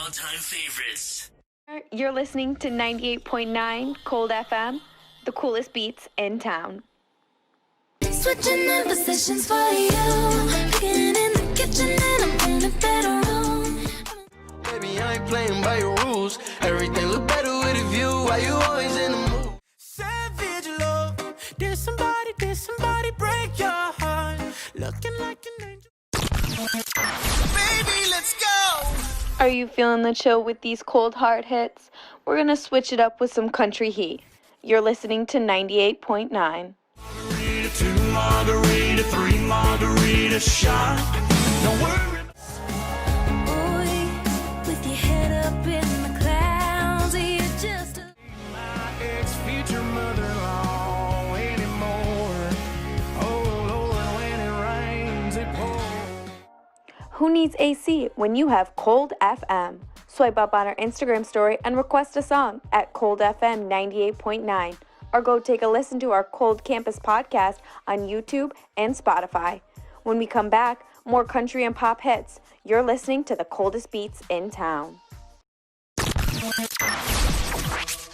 all-time favorites. You're listening to 98.9 KOLD FM, the coolest beats in town. Switching up positions for you. Cooking in the kitchen and I'm in the bedroom. Baby, I ain't playing by your rules. Everything look better with a view. Why you always in the mood? Savage love. Did somebody break your heart? Looking like an angel. Baby, let's go. Are you feeling the chill with these cold hard hits? We're gonna switch it up with some country heat. You're listening to 98.9. Margarita, 2 margarita, 3 margarita shot. Don't worry. Boy, with your head up in the clouds, you're just a... My ex-future mother-in-law anymore. Oh Lord, when it rains, it pours. Who needs AC when you have KOLD FM? Swipe up on our Instagram story and request a song at KOLD FM 98.9, or go take a listen to our KOLD Campus podcast on YouTube and Spotify. When we come back, more country and pop hits. You're listening to the coldest beats in town.